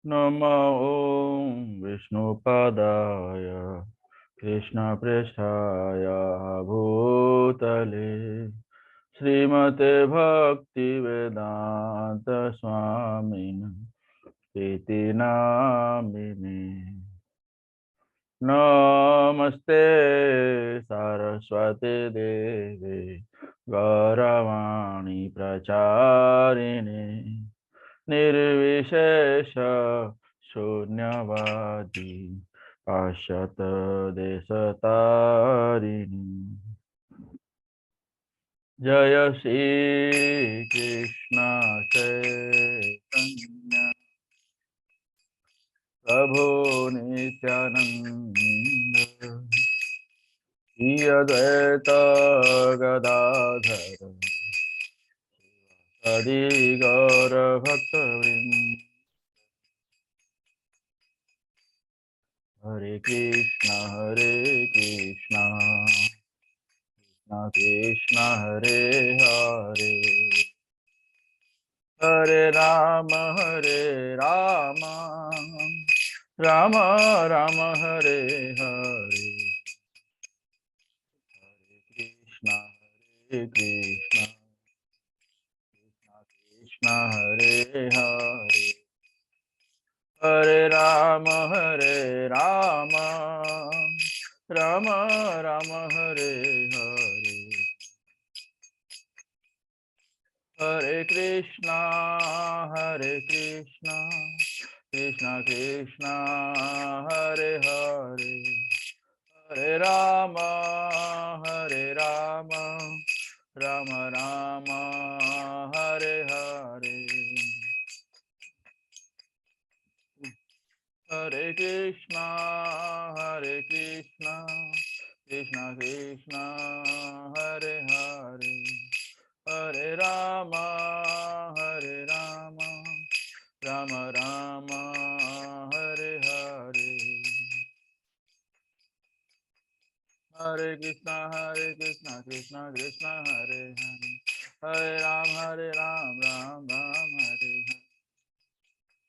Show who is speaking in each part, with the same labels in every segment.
Speaker 1: नमो ॐ विष्णुपादाय कृष्णपृष्ठाय भूतले श्रीमते भक्तिवेदान्त स्वामिन् इति नामिने। नमस्ते सरस्वती देवे गौरवाणी प्रचारिणे निर्विशेष शून्यवादी पाश्चात देशतारिणी। जय श्री कृष्ण चैतन्य प्रभु नित्यानंद श्री अद्वैत गदाधर हरि गौर भक्तवृंद। हरे कृष्णा कृष्ण कृष्ण हरे हरे हरे राम राम राम हरे हरे। हरे कृष्णा कृष्ण कृष्ण हरे हरे हरे राम राम राम हरे हरे। हरे कृष्णा कृष्ण कृष्ण हरे हरे हरे राम राम राम हरे हरे। हरे कृष्णा कृष्ण कृष्ण हरे हरे हरे राम राम राम हरे हरे। हरे कृष्णा कृष्ण कृष्ण हरे हरे हरे राम राम हरे हरे।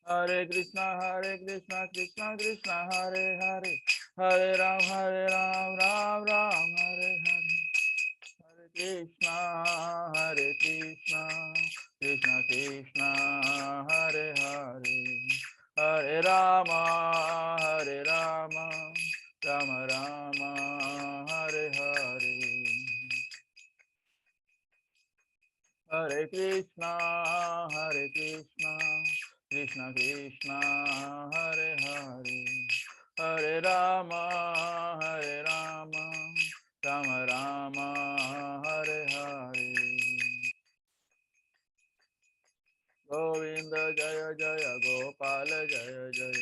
Speaker 1: हरे कृष्णा कृष्ण कृष्ण हरे हरे हरे राम राम हरे हरे। हरे कृष्णा कृष्ण कृष्ण हरे हरे हरे राम राम राम हरे हरे। हरे कृष्णा कृष्ण कृष्ण हरे हरे हरे राम राम राम हरे हरे। गोविंद जय जय गोपाल जय जय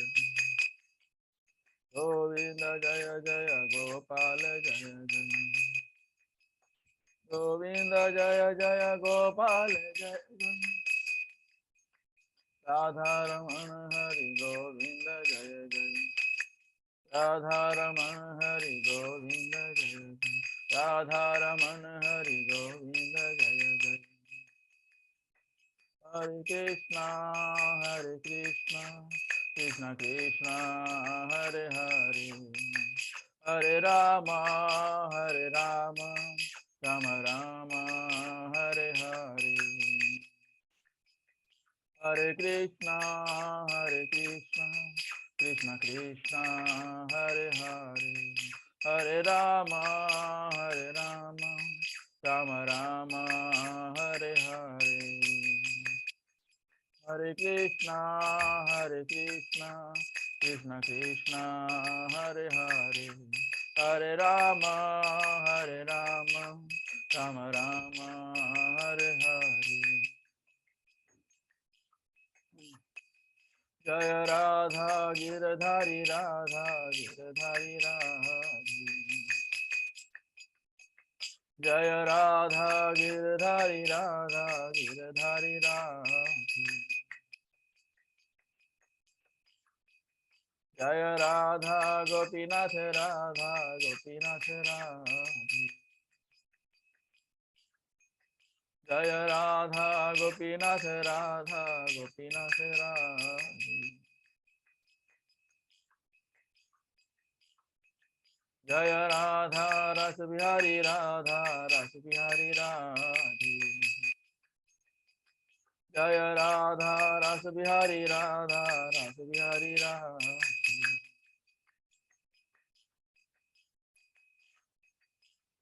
Speaker 1: गोविंद जय जय गोपाल जय जय गोविंद जय जय गोपाल जय जय राधा रमण हरि गोविंद जय जय राधा रमण हरि गोविंद जय जय राधा रमण हरि गोविंद जय जय। हरे कृष्णा कृष्ण कृष्ण हरे हरे हरे राम राम राम हरे हरे। हरे कृष्णा कृष्ण कृष्ण हरे हरे हरे राम राम राम हरे हरे। हरे कृष्णा कृष्ण कृष्ण हरे हरे हरे राम राम राम हरे हरे। जय राधा गिरधारी राधे जय राधा गिरधारी राधे जय राधा गोपीनाथ राधे जय राधा गोपीनाथ राधे जय राधा रस बिहारी राधा रस बिहारी राधे। जय राधा रस बिहारी राधा रस बिहारी राधे।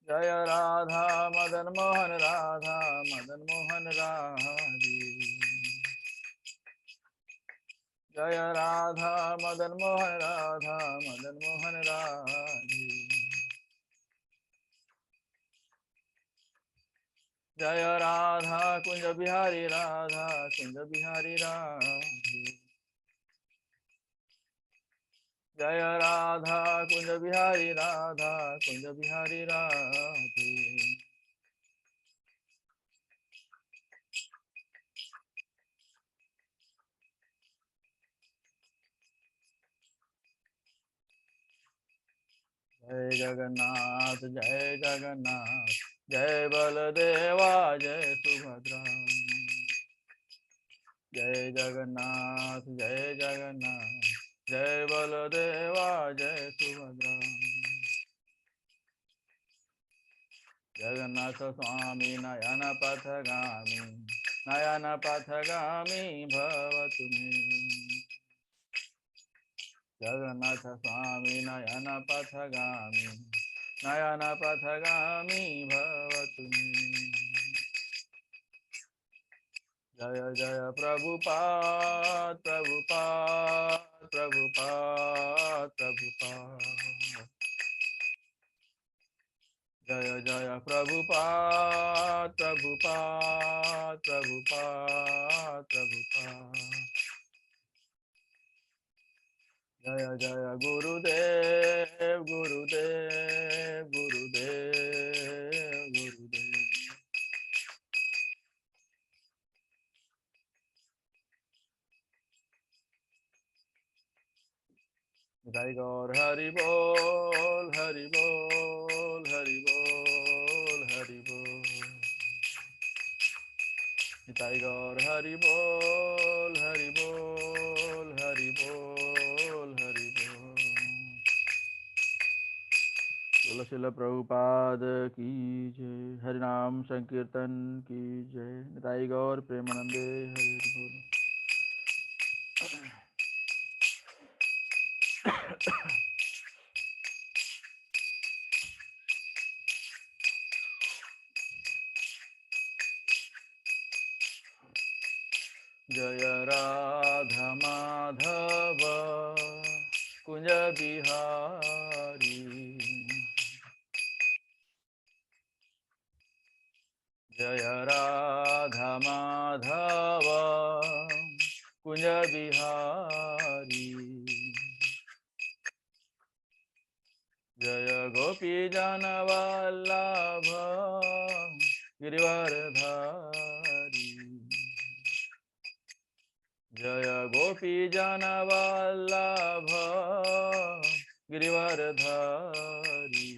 Speaker 1: जय राधा मदन मोहन राधा मदन मोहन राधे। जय राधा मदन मोहन राधा मदन मोहन राधे। जय राधा कुंज बिहारी राधा कुंज बिहारी राधे। जय राधा कुंज बिहारी राधा कुंज बिहारी राधे। जय जगन्नाथ जय जगन्नाथ जय बलदेवा जय सुभद्रा। जय जगन्नाथ जय बलदेवा जय सुभद्रा। जगन्नाथ स्वामी नयन पथगामी भवतु मे। जगन्नाथ स्वामी नयन पथगामी भवतु मे। जय जय प्रभुपाद प्रभुपाद प्रभुपाद प्रभुपाद। जय जय प्रभुपाद प्रभुपाद प्रभुपाद प्रभुपाद। जय जय गुरुदेव गुरुदेव गुरुदेव गुरुदेव। जय गौर हरि बोल हरि बोल हरि बोल हरि बोल। जय गौर हरि बोल हरि बोल हरि बोल हरि बोल। बोलो श्रील प्रभुपाद की जय। हरि नाम संकीर्तन की जय। जय गौर प्रेमानंदे हरि बोल। जय राधा माधव कुंज बिहारी। जय राधा माधव कुंज बिहारी। जय गोपी जन वल्लभ गिरिवरधारी। जय गोपी जन वल्लभ गिरिवरधारी।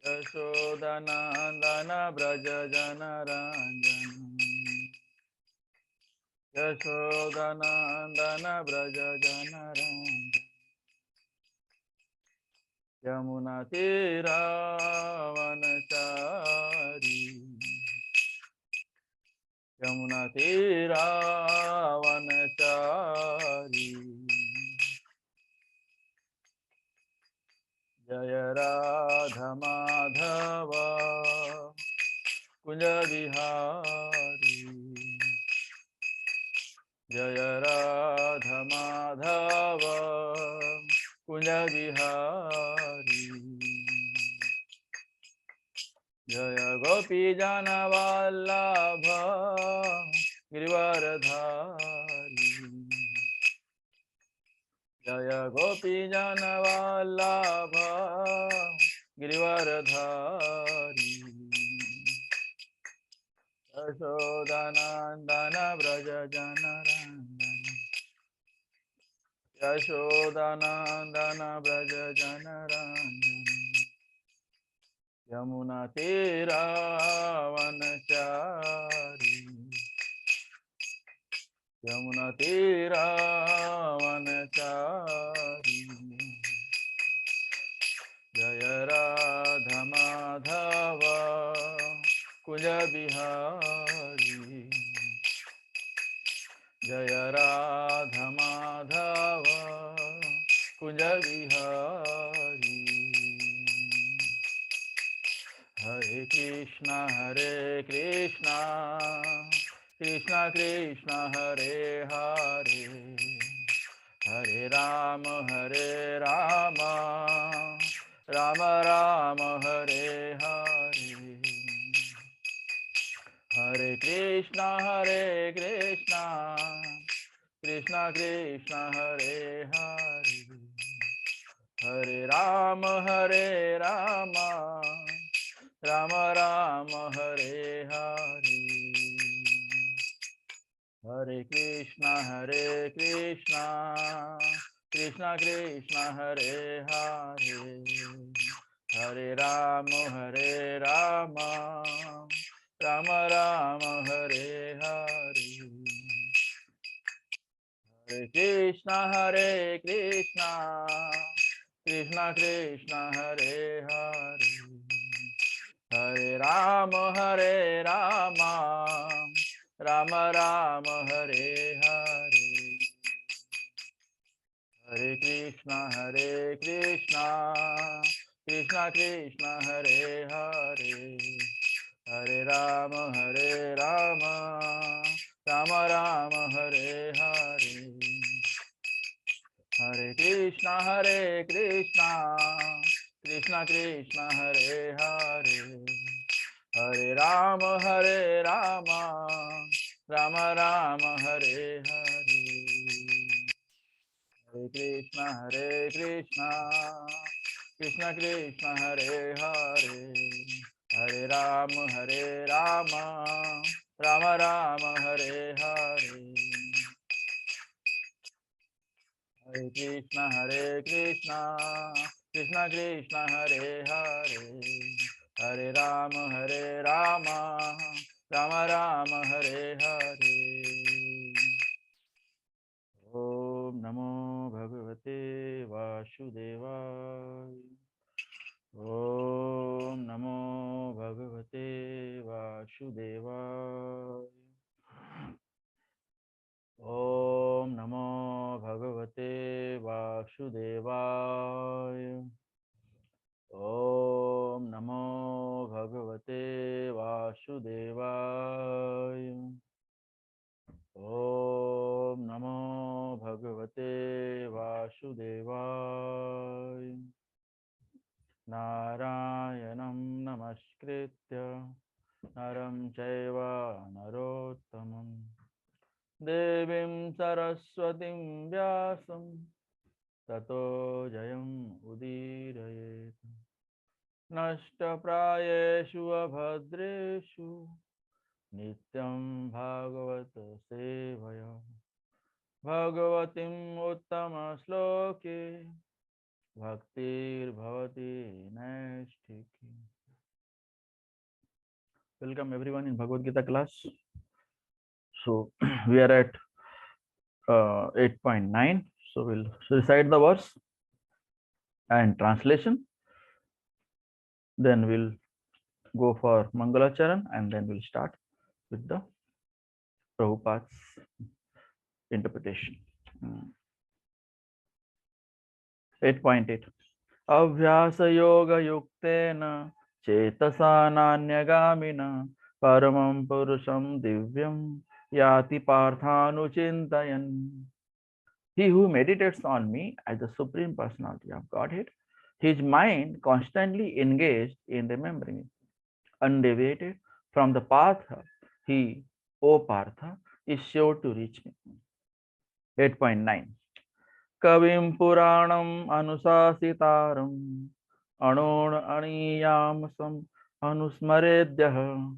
Speaker 1: यशोदनंदन व्रज जनरंजन। यशोदनंदन व्रज जनरंजन। यमुना तीरावनचारी। यमुना तीरावनचारी। जय राधा माधव कुंज बिहारी। जय राधा माधव कुंज बिहारी। जय गोपी जन वल्लभ गिरिवरधारी। जय गोपी जन वल्लभ गिरिवरधारी। यशोदनंदन व्रज जनरंजन। यशोदनंदन व्रज जनरंजन। Yamuna तीरावनचारी। Yamuna तीरावनचारी। Kunja Bihari. Jaya Radha Madhava Kunja Bihari. Hare Krishna Hare Krishna Krishna Krishna Hare Hare Hare Rama Hare Rama Rama Rama Hare Hare Hare Krishna Krishna Krishna Hare Hare Hare Rama Rama Rama Hare Hare Hare Krishna Krishna Krishna Hare Hare Hare Rama Rama Rama Hare Hare Hare Krishna Krishna Krishna Hare Hare Hare Rama Rama Rama Hare Hare Hare Krishna Krishna Krishna Hare Hare Hare Rama Rama Rama Hare Hare Hare Krishna Krishna Krishna Hare Hare Hare Rama Rama Rama Hare Hare Hare Krishna Krishna Krishna Hare Hare Hare Rama Rama Rama Hare Hare Hare Krishna Krishna Krishna Hare Hare Hare Rama Rama Rama Hare Hare Om Namo Bhagavate Vasudevaya Om Namo Bhagavate Vasudevaya Om Namo Bhagavate Vasudevaya Om Namo Bhagavate Vasudevaya Om Namo Bhagavate Vasudevaya Narayanam Namaskritya Naram Chaiva Narottamam Devim Saraswatim Vyasam Tato Jayam Udirayet Nashta Prayeshu Abhadreshu Nityam Bhagavata Sevaya Bhagavatim Uttama Sloke Bhaktir Bhavati Naistiki. Welcome everyone in Bhagavad Gita class. So we are at 8.9. So we'll recite the verse and translation. Then we'll go for Mangalacharan and then we'll start with the Prabhupada's interpretation. 8.8 Abhyasa yoga yuktena chetasa nanyagamina paramam purusham divyam yati parthanuchintayan. He who meditates on me as the Supreme Personality of Godhead, his mind constantly engaged in remembering it, undeviated from the path, he, O Partha, is sure to reach me. 8.9 Kavim Puranam Anusasitaram Anun Aniyamasam Anusmaredyah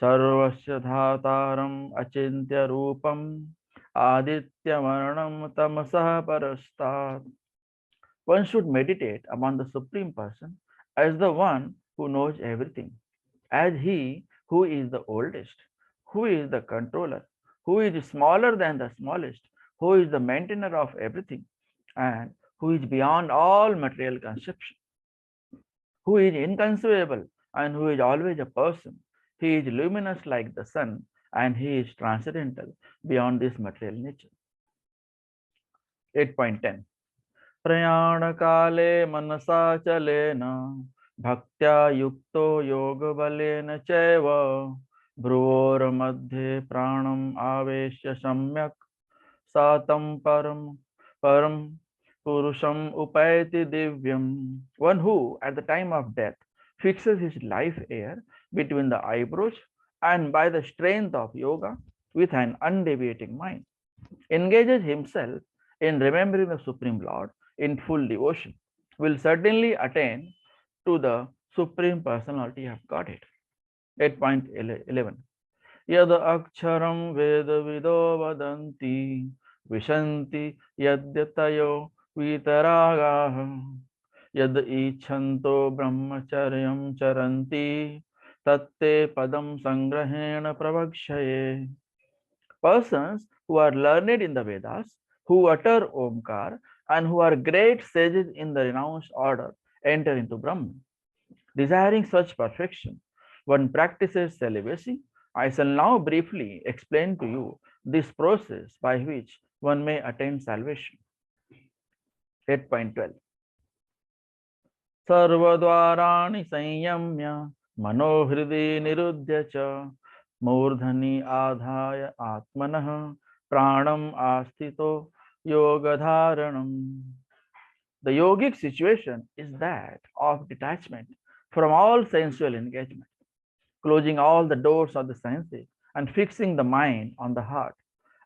Speaker 1: Sarvasya Dhataram Acintya Rupam Aditya Maranam Tamasah Parastat. One should meditate upon the Supreme Person as the one who knows everything, as he who is the oldest, who is the controller, who is smaller than the smallest, who is the maintainer of everything, and who is beyond all material conception, who is inconceivable and who is always a person. He is luminous like the sun, and he is transcendental beyond this material nature. 8.10 प्रयाणकाले मनसा चलेन भक्त्या युक्तो योगबलेन चैव भ्रुवोर्मध्ये प्राणम् आवेश्य सम्यक् सातं परम purusham upayati divyam. One who at the time of death fixes his life air between the eyebrows and by the strength of yoga with an undeviating mind engages himself in remembering the Supreme Lord in full devotion will certainly attain to the Supreme Personality of Godhead. 8.11 Yad aksharam veda vido vadanti vishanti yadyatayo vitaragaha yad ichanto brahmacharyam charanti tatte padam sangrahena pravakshaye. Persons who are learned in the Vedas, who utter Omkar, and who are great sages in the renounced order enter into Brahman. Desiring such perfection, one practices celibacy. I shall now briefly explain to you this process by which one may attain salvation. 8.12 Sarvadvarani sanyamya manohridi niruddhya cha मूर्धनि आधाय आत्मनः प्राणम आस्थितो yogadharanam. The yogic situation is that of detachment from all sensual engagement, closing all the doors of the senses and fixing the mind on the heart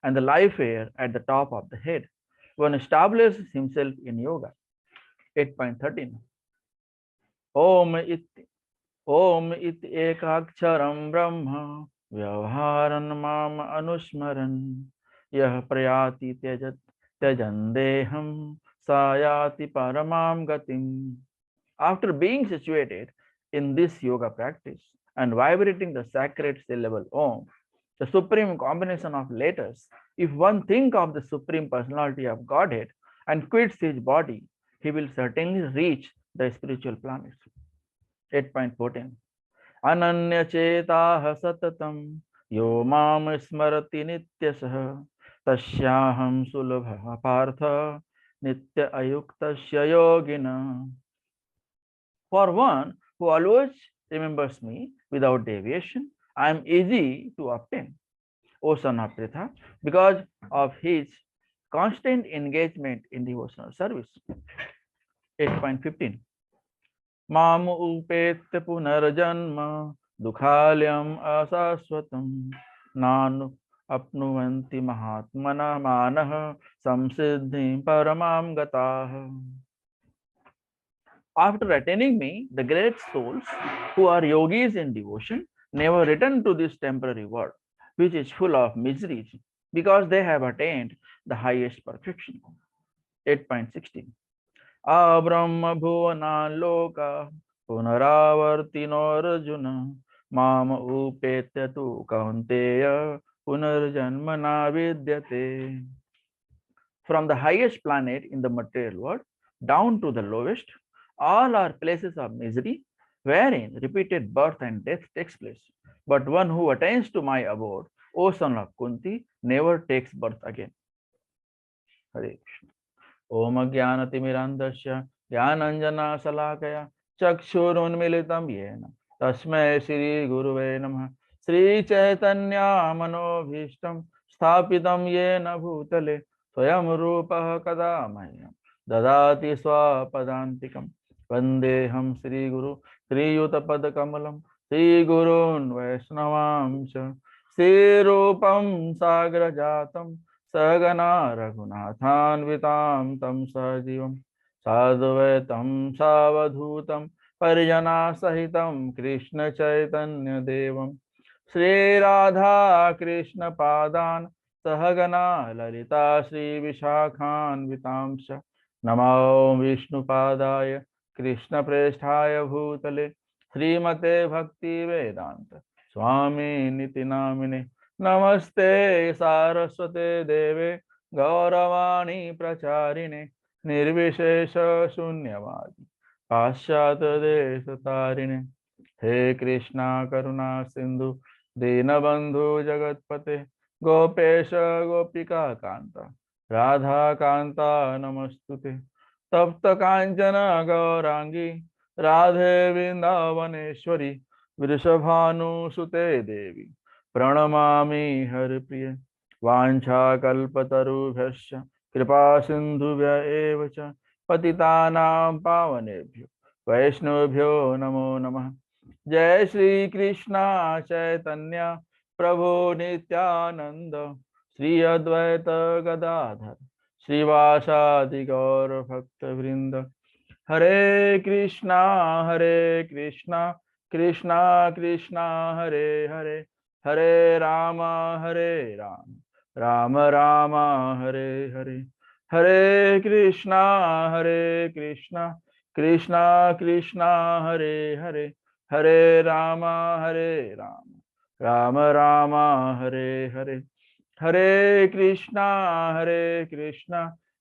Speaker 1: and the life air at the top of the head. One establishes himself in yoga. 8.13 Om iti Om iti ekaksharam brahma vyavaharan mam anusmaran yah prayati tyajandeham sayati paramam gatim. After being situated in this yoga practice and vibrating the sacred syllable Om, the supreme combination of letters, if one think of the Supreme Personality of Godhead and quits his body, he will certainly reach the spiritual planets. 8.14 Ananya chetaha satatam yo mam smarati nityasah tasyaham sulabha partha nitya ayuktasya yogina. For one who always remembers me without deviation, I am easy to obtain, O son of Pritha, because of his constant engagement in devotional service. 8.15 Mam upetya punarjanma dukhalyam asaswatam nanu apnuvanti mahatmana manah samsiddhim paramam gatah. After attaining me, the great souls who are yogis in devotion never return to this temporary world, which is full of miseries, because they have attained the highest perfection. 8.16 Abrahma bhuvana loka punaravartino arjuna mama upetya tu kaunteya punarjanmana vidyate. From the highest planet in the material world down to the lowest, all are places of misery wherein repeated birth and death takes place. But one who attains to my abode, O son of Kunti, never takes birth again. Hare Krishna. Om Jnanatimirandasya Jnananjana Salakaya Chakshurunmilitam Yena Tasmai Shri Guruve Namah Shri Chaitanya Manobhishtam Sthapitam Yena Bhutale Swayam Rupah Kadamahyam Dadati Swapadantikam Vandeham Shri Guru Sri Yutapada Kamalam Shri Gurun Vaishnavamsha Shri Rupam Sagra Jatam Sagana Raghunathanvitam tam sajivam sadvaitam savadhutam parijana sahitam Krishna Chaitanya Devam Shri Radha Krishna Padan Sahagana Lalita Shri Vishakhanvitamsha Namo Vishnu Padaya Krishna Presthaya Bhutale Srimate Bhakti Vedanta Swami Niti Namine Namaste Saraswate Deve Gauravani Pracharine Nirvishesha Shunyavadi Paschata Desatarine. He Krishna Karuna Sindhu Dinabandhu Jagatpate Gopesha Gopika Kanta Radha Kanta Namastute Tapta Kanchana Gaurangi Radhe Vrindavaneshwari Vrishabhanu Sute Devi Pranamami Haripriya Vancha Kalpatarubhyascha Kripa Sindhubhya Evacha Patitanam Pavanebhyo Vaishnavabhyo Namo Namah जय श्री कृष्णा चैतन्य प्रभु नित्यानंद श्री अद्वैत गदाधर श्रीवासादि गौर भक्त वृंद हरे Krishna Krishna Krishna Hare Hare Hare Ram Ram Ram Hare Hare Hare Krishna Krishna Krishna Hare Hare Hare Ram Ram Ram Hare Hare Hare Krishna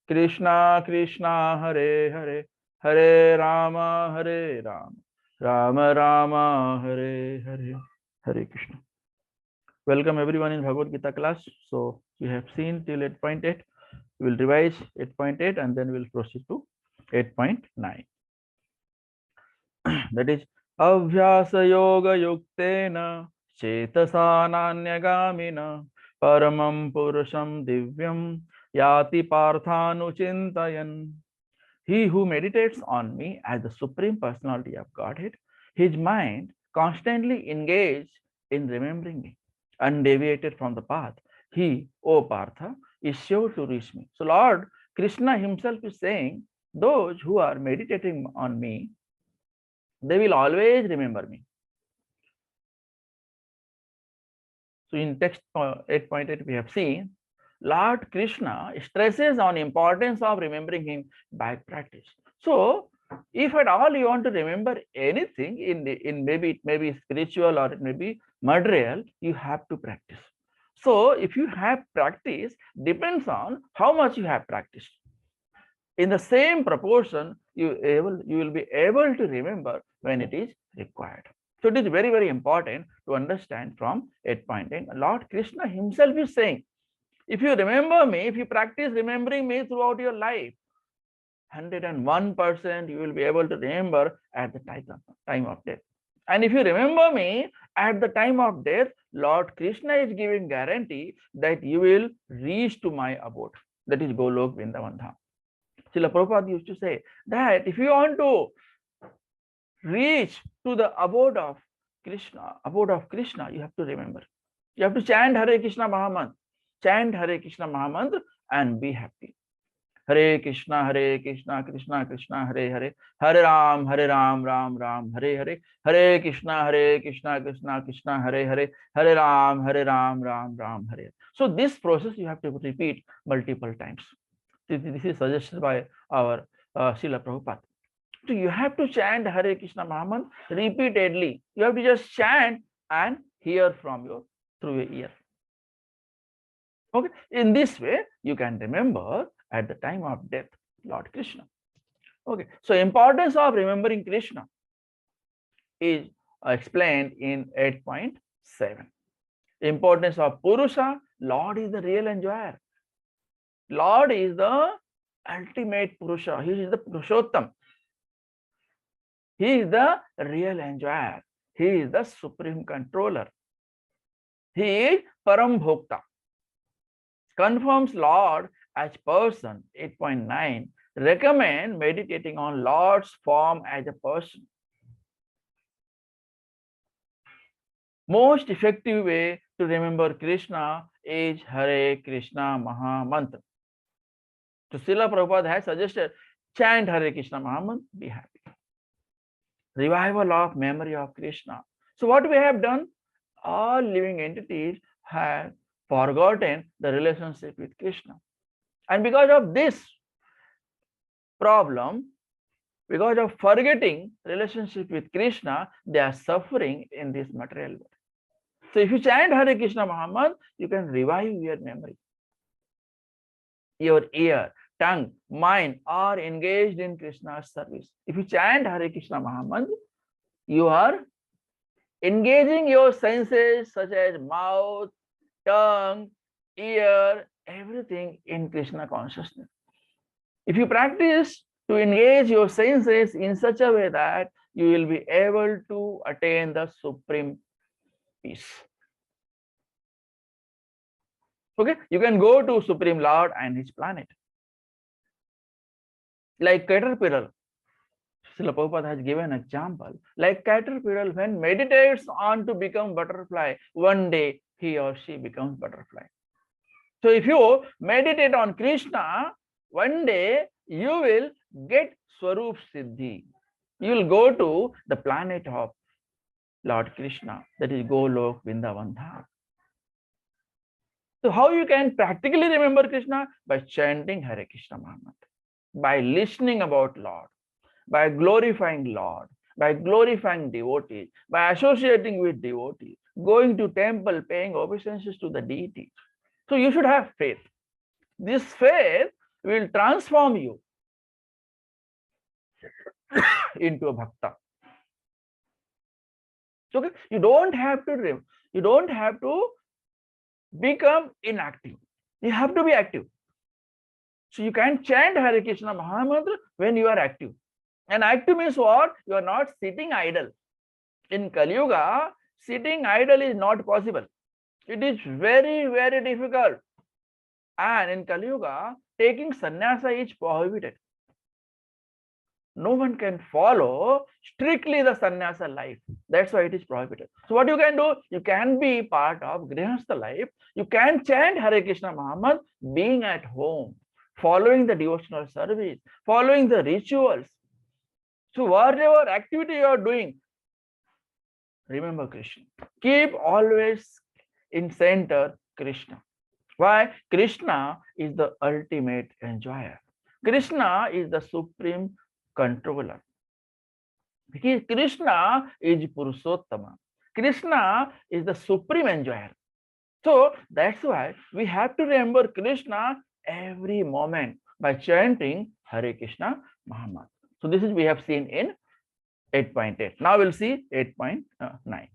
Speaker 1: Krishna Krishna Hare Hare Hare Ram Ram Hare Hare Hare Krishna Welcome everyone in Bhagavad Gita class. So we have seen till 8.8. We will revise 8.8 and then we will proceed to 8.9. That is Abhyasa Yoga Yuktena Chetasa Nanya Paramam Purusham Divyam Yati Parthanu Chintayan. He who meditates on me as the Supreme Personality of Godhead, his mind constantly engaged in remembering me, undeviated from the path. He, O Partha, is sure to reach me. So Lord Krishna himself is saying, those who are meditating on me, they will always remember me. So in text 8.8 we have seen Lord Krishna stresses on importance of remembering him by practice. So if at all you want to remember anything in maybe it may be spiritual or it may be material, you have to practice. So if you have practice, depends on how much you have practiced. In the same proportion, you will be able to remember when it is required. So it is very, very important to understand from 8.10. Lord Krishna himself is saying, if you remember me, if you practice remembering me throughout your life, 101% you will be able to remember at the time of death. And if you remember me at the time of death, Lord Krishna is giving guarantee that you will reach to my abode, that is Golok Vrindavan Dham. Srila Prabhupada used to say that if you want to reach to the abode of Krishna, you have to remember. You have to chant Hare Krishna Mahamantra. Chant Hare Krishna Mahamantra and be happy. Hare Krishna, Krishna Krishna, Hare Hare, Hare Ram, Ram Ram, Hare Hare, Hare Krishna, Krishna Krishna, Hare Hare, Hare Ram, Ram Ram, Hare Hare. So this process you have to repeat multiple times. This is suggested by our Srila Prabhupada. So you have to chant Hare Krishna Mahamantra repeatedly. You have to just chant and hear from through your ear. Okay. In this way, you can remember at the time of death Lord Krishna. Okay. So importance of remembering Krishna is explained in 8.7. Importance of Purusha, Lord is the real enjoyer. Lord is the ultimate Purusha. He is the Purushottam. He is the real enjoyer. He is the supreme controller. He is Param Bhokta. Confirms Lord as person. 8.9. Recommend meditating on Lord's form as a person. Most effective way to remember Krishna is Hare Krishna Mahamantra. So Srila Prabhupada has suggested chant Hare Krishna Mahamantra, be happy. Revival of memory of Krishna. So what we have done, all living entities have forgotten the relationship with Krishna. And because of this problem, because of forgetting relationship with Krishna, they are suffering in this material world. So if you chant Hare Krishna Mahamantra, you can revive your memory. Your ear, tongue, mind are engaged in Krishna's service. If you chant Hare Krishna Mahamantra, you are engaging your senses such as mouth, tongue, ear, everything in Krishna consciousness. If you practice to engage your senses in such a way that you will be able to attain the supreme peace. Okay, you can go to Supreme Lord and his planet. Like caterpillar, Srila Prabhupada has given an example. Like caterpillar, when meditates on to become butterfly, one day he or she becomes butterfly. So if you meditate on Krishna, one day you will get Swarup Siddhi. You will go to the planet of Lord Krishna, that is Golok Vrindavan Dham. So how you can practically remember Krishna? By chanting Hare Krishna Mahamantra, by listening about Lord, by glorifying Lord, by glorifying devotees, by associating with devotees, going to temple, paying obeisances to the deity. So you should have faith. This faith will transform you into a bhakta. So you don't have to become inactive. You have to be active. So you can chant Hare Krishna Mahamantra when you are active. And active means what? You are not sitting idle. In Kali Yuga, sitting idle is not possible. It is very, very difficult. And in Kali Yuga, taking sannyasa is prohibited. No one can follow strictly the sannyasa life. That's why it is prohibited. So what you can do? You can be part of Grihastha life. You can chant Hare Krishna Mahamantra being at home, following the devotional service, following the rituals. So whatever activity you are doing, remember Krishna. Keep always in center Krishna. Why? Krishna is the ultimate enjoyer. Krishna is the supreme controller. Because Krishna is Purushottama. Krishna is the supreme enjoyer. So that's why we have to remember Krishna every moment by chanting Hare Krishna Mahamantra. So this is we have seen in 8.8. Now we'll see 8.9.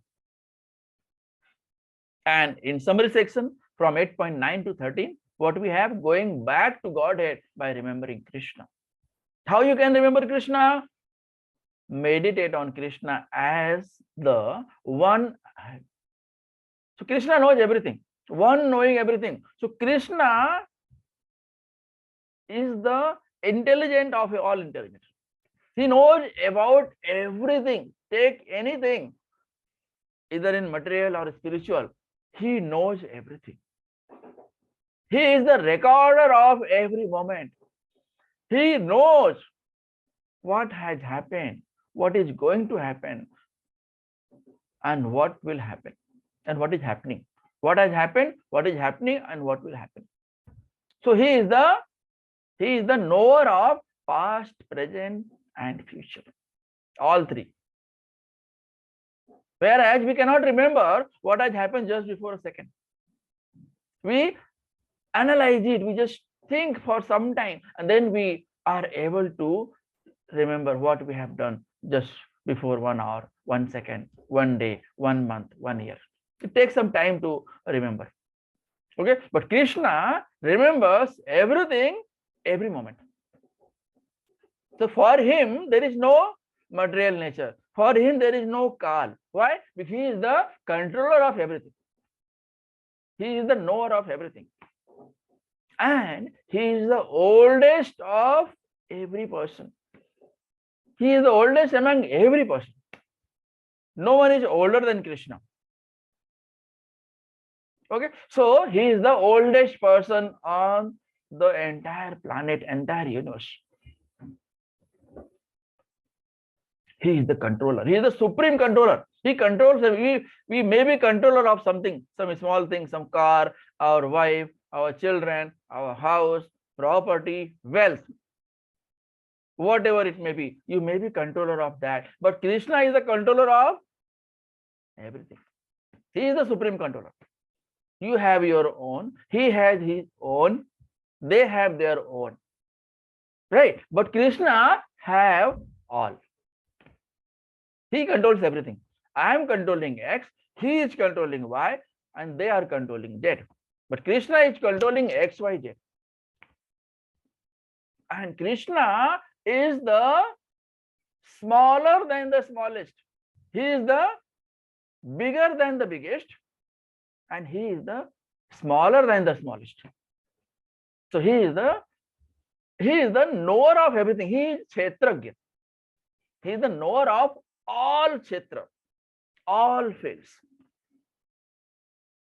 Speaker 1: And in summary section from 8.9 to 13, what we have? Going back to Godhead by remembering Krishna. How you can remember Krishna? Meditate on Krishna as the one. So Krishna knows everything, one knowing everything. So Krishna is the intelligent of all intelligence. He knows about everything. Take anything, either in material or spiritual, he knows everything. He is the recorder of every moment. He knows what has happened, what is going to happen, and what will happen, and what is happening. What has happened, what is happening, and what will happen. So he is the knower of past, present, and future. All three. Whereas we cannot remember what has happened just before a second. We analyze it, we just think for some time, and then we are able to remember what we have done just before 1 hour, 1 second, 1 day, 1 month, 1 year. It takes some time to remember. Okay, but Krishna remembers everything every moment. So for him, there is no material nature. For him, there is no Kal. Why? Because he is the controller of everything. He is the knower of everything. And he is the oldest of every person. He is the oldest among every person. No one is older than Krishna. Okay, so he is the oldest person on the entire planet, entire universe. He is the controller. He is the supreme controller. He controls. We may be controller of something, some small thing, some car, our wife, our children, our house, property, wealth, whatever it may be. You may be controller of that. But Krishna is the controller of everything. He is the supreme controller. You have your own. He has his own. They have their own. Right? But Krishna have all. He controls everything. I am controlling X, he is controlling Y, and they are controlling Z. But Krishna is controlling X, Y, Z. And Krishna is the smaller than the smallest. He is the bigger than the biggest, and he is the smaller than the smallest. So he is the knower of everything. He is Kshetragya. He is the knower of all Kshetra, all fields.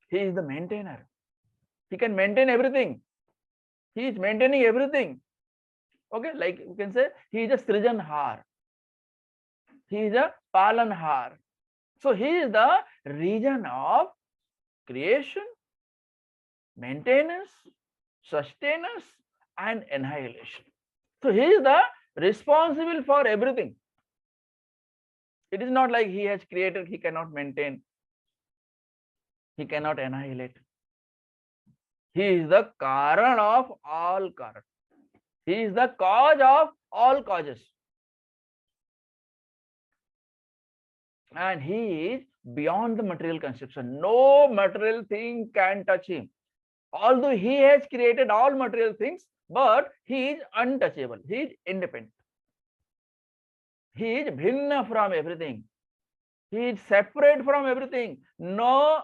Speaker 1: He is the maintainer. He can maintain everything. He is maintaining everything. Okay, like you can say, he is a Srijanhar. He is a Palanhar. So he is the region of creation, maintenance, sustenance, and annihilation. So he is the responsible for everything. It is not like he has created, he cannot maintain, he cannot annihilate. He is the Karan of all Karan. He is the cause of all causes. And he is beyond the material conception. No material thing can touch him. Although he has created all material things, but he is untouchable. He is independent. He is bhinna from everything. He is separate from everything. No,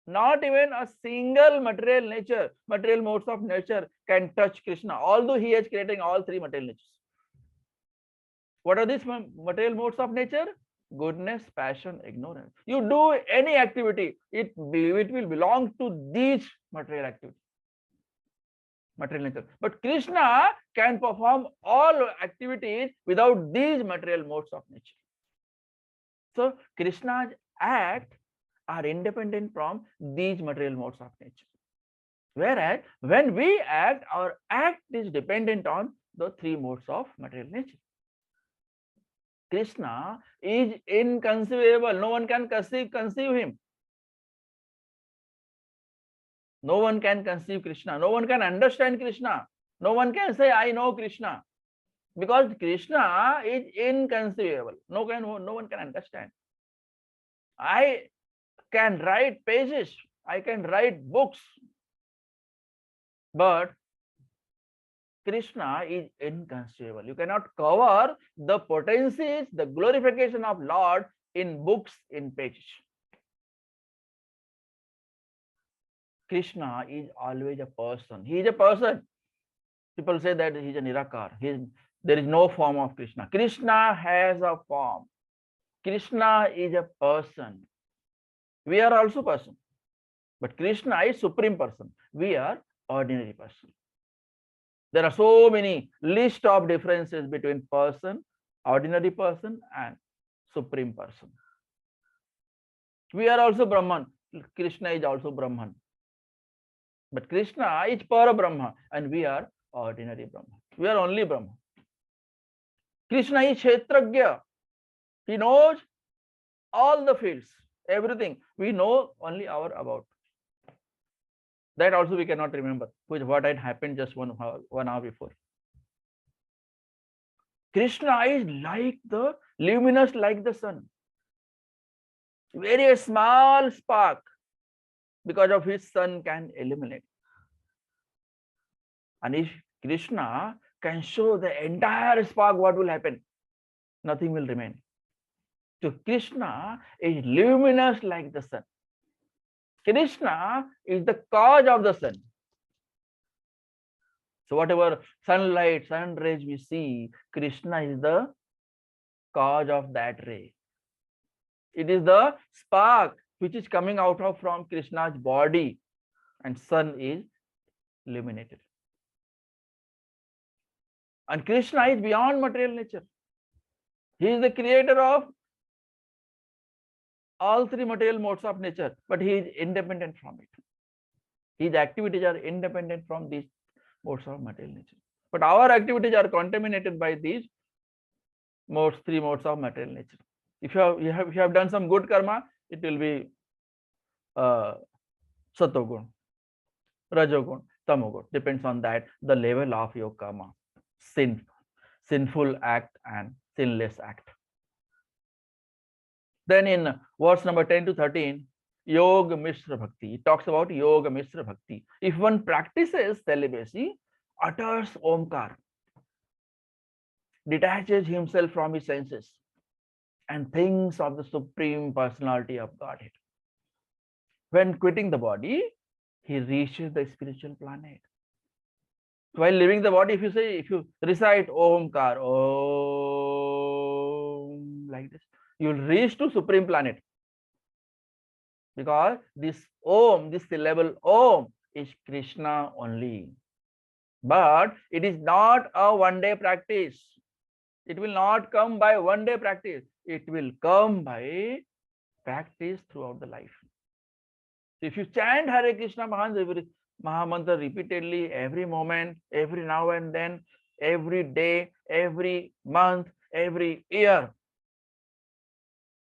Speaker 1: not even a single material modes of nature can touch Krishna, although he is creating all three material natures. What are these material modes of nature? Goodness, passion, ignorance. You do any activity, it will belong to these material activities, material nature. But Krishna can perform all activities without these material modes of nature. So Krishna's acts are independent from these material modes of nature. Whereas when we act, our act is dependent on the three modes of material nature. Krishna is inconceivable. No one can conceive him. No one can conceive Krishna. No one can understand Krishna. No one can say, I know Krishna. Because Krishna is inconceivable. No one can understand. I can write pages. I can write books. But Krishna is inconceivable. You cannot cover the potencies, the glorification of Lord in books, in pages. Krishna is always a person. He is a person. People say that he is a Nirakar. There is no form of Krishna. Krishna has a form. Krishna is a person. We are also person. But Krishna is supreme person. We are ordinary person. There are so many list of differences between person, ordinary person, and supreme person. We are also Brahman. Krishna is also Brahman. But Krishna is Para Brahma, and we are ordinary Brahma. We are only Brahma. Krishna is Kshetragya. He knows all the fields, everything. We know only our about. That also we cannot remember, what had happened just 1 hour before. Krishna is like the luminous, like the sun. Very small spark, because of which sun can illuminate. And if Krishna can show the entire spark, what will happen? Nothing will remain. So Krishna is luminous like the sun. Krishna is the cause of the sun. So whatever sunlight, sun rays we see, Krishna is the cause of that ray. It is the spark which is coming out of from Krishna's body, and sun is illuminated. And Krishna is beyond material nature. He is the creator of all three material modes of nature, but he is independent from it. His activities are independent from these modes of material nature. But our activities are contaminated by these modes, three modes of material nature. If you have done some good karma, it will be Satogun, Rajogun, Tamogun. Depends on that, the level of your karma, sinful act and sinless act. Then in verse number 10 to 13, Yoga Mishra Bhakti. It talks about Yoga Mishra Bhakti. If one practices celibacy, utters Omkar, detaches himself from his senses, and thinks of the Supreme Personality of Godhead. When quitting the body, he reaches the spiritual planet. While leaving the body, if you recite Omkar, Om, like this, you will reach to Supreme Planet. Because this Om, this syllable Om, is Krishna only. But it is not a one-day practice. It will not come by one-day practice. It will come by practice throughout the life. So if you chant Hare Krishna Mahamantra repeatedly, every moment, every now and then, every day, every month, every year,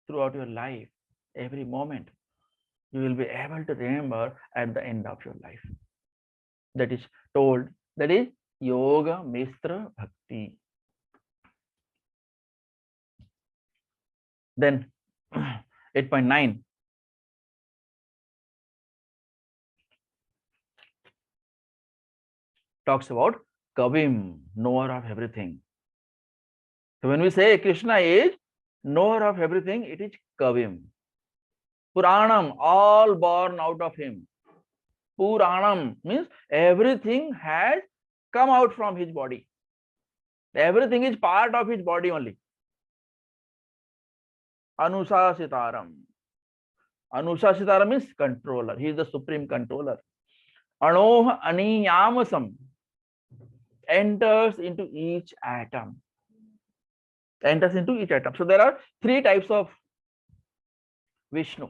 Speaker 1: throughout your life, every moment, you will be able to remember at the end of your life. That is told, that is Yoga Mishra Bhakti. Then 8.9 talks about Kavim, knower of everything. So when we say Krishna is knower of everything, it is Kavim. Puranam, all born out of him. Puranam means everything has come out from his body. Everything is part of his body only. Anusasitaram. Anusasitaram means controller. He is the supreme controller. Anoh aniyamasam enters into each atom. Enters into each atom. So there are three types of Vishnu.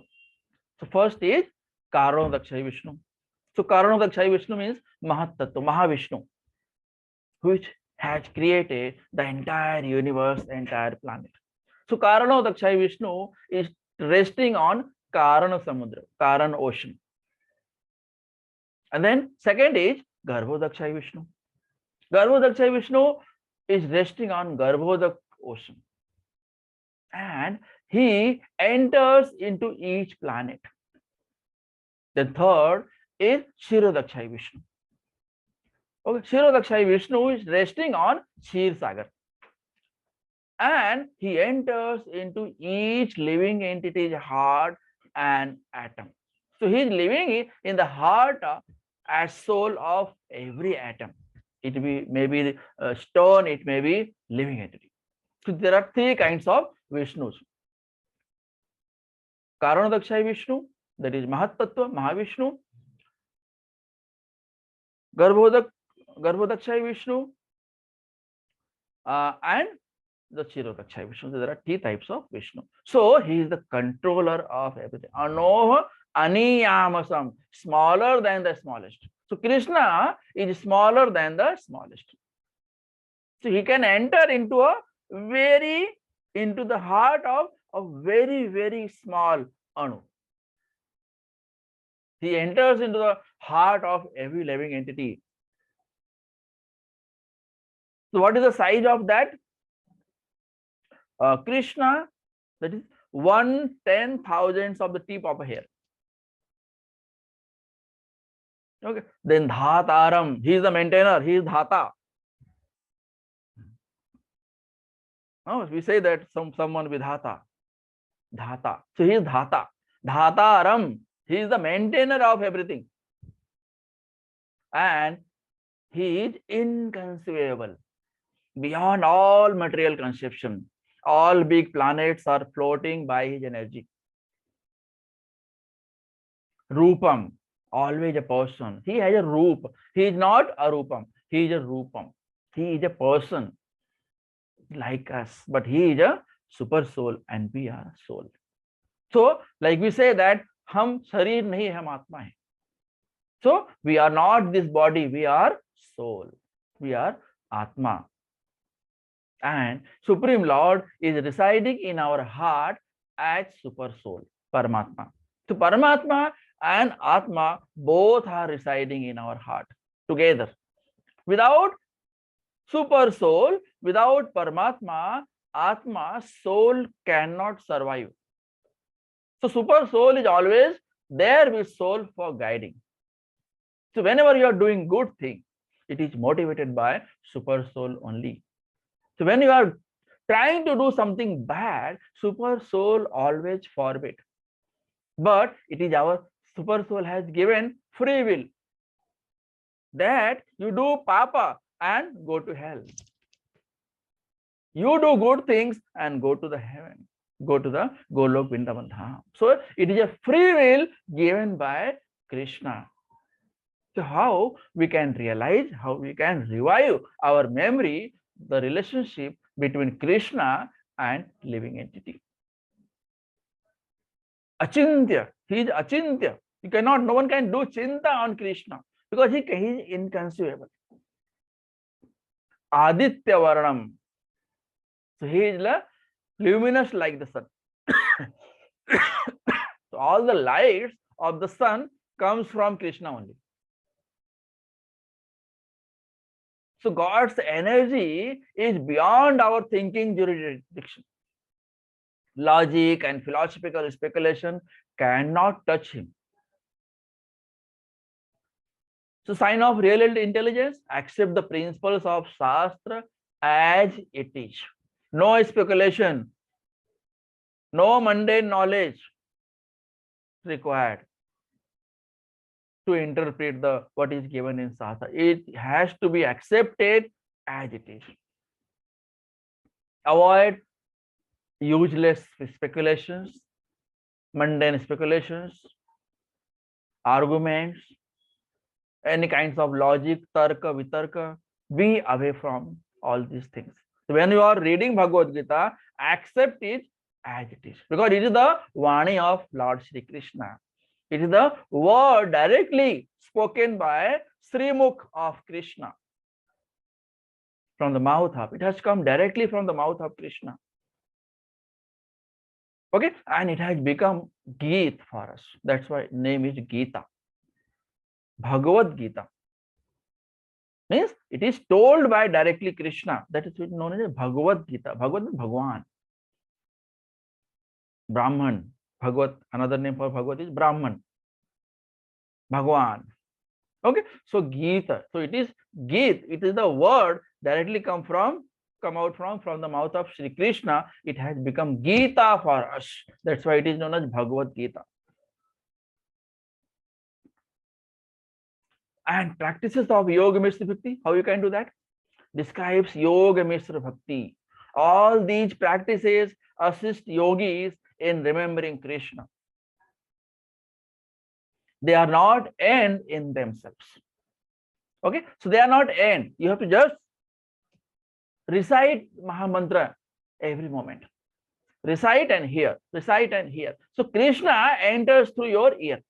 Speaker 1: So first is Karanodakshai Vishnu. So Karanodakshai Vishnu means Mahatattva, Mahavishnu, which has created the entire universe, entire planet. So Karanodakshai Vishnu is resting on Karana Samudra, Karan ocean. And then second is Garbhodakshai Vishnu. Garbhodakshai Vishnu is resting on Garbhodak ocean. And he enters into each planet. The third is Kshirodakshai Vishnu. Okay, Kshirodakshai Vishnu is resting on Kshir Sagar. And he enters into each living entity's heart and atom. So he is living in the heart as soul of every atom. It may be stone, it may be living entity. So there are three kinds of Vishnus. Karanodakshai Vishnu, that is Mahatattva, Mahavishnu. Garbhodakshai Vishnu and the Kshirodakshai Vishnu. So there are three types of Vishnu. So he is the controller of everything. Anoh aniyamasam, smaller than the smallest. So Krishna is smaller than the smallest. So he can enter into the heart of a very, very small anu. He enters into the heart of every living entity. So what is the size of that? Krishna, that is 1/10,000th of the tip of a hair. Okay. Then Dhataram, he is the maintainer, he is Dhata. Oh, we say that someone with Dhata. Dhata. So he is Dhata. Dhataram, he is the maintainer of everything. And he is inconceivable, beyond all material conception. All big planets are floating by his energy. Rupam, always a person. He has a roop. He is not a rupam. He is a rupam. He is a person like us, but he is a super soul and we are soul. So, like we say that हम शरीर नहीं, हम आत्मा है. So, we are not this body, we are soul. We are Atma. And Supreme Lord is residing in our heart as Super Soul, Paramatma. So Paramatma and Atma both are residing in our heart together. Without Super Soul, without Paramatma, Atma, soul cannot survive. So super soul is always there with soul for guiding. So whenever you are doing good thing, it is motivated by super soul only. So when you are trying to do something bad, super soul always forbid. But it is our super soul has given free will that you do papa and go to hell. You do good things and go to the heaven, go to the Golok Vrindavan Dham. So it is a free will given by Krishna. So how we can realize, how we can revive our memory, the relationship between Krishna and living entity. Acintya, he is Acintya. You cannot, no one can do chinta on Krishna because he is inconceivable. Aditya Varnam. So he is luminous like the sun. So all the lights of the sun comes from Krishna only. So God's energy is beyond our thinking jurisdiction. Logic and philosophical speculation cannot touch him. So sign of real intelligence, accept the principles of Shastra as it is. No speculation, no mundane knowledge required to interpret the what is given in Shastra. It has to be accepted as it is. Avoid useless speculations, mundane speculations, arguments, any kinds of logic, tarka, vitarka. Be away from all these things. So when you are reading Bhagavad Gita, accept it as it is, because it is the Vani of Lord Shri Krishna. It is the word directly spoken by Srimukh of Krishna. From the mouth of, it has come directly from the mouth of Krishna. Okay, and it has become Geet for us. That's why name is Geeta. Bhagavad Gita means it is told by directly Krishna. That is known as Bhagavad Gita. Bhagavad means Bhagwan. Brahman. Bhagavad, another name for Bhagavad is Brahman. Bhagwan. Okay, so Geeta. So it is Geet. It is the word directly come out from the mouth of Sri Krishna. It has become Geeta for us. That's why it is known as Bhagavad Gita. And practices of Yoga Mishra Bhakti, how you can do that? Describes Yoga Mishra Bhakti. All these practices assist yogis in remembering Krishna. They are not end in themselves. Okay, so they are not end. You have to just recite Mahamantra every moment. Recite and hear, recite and hear. So Krishna enters through your ear.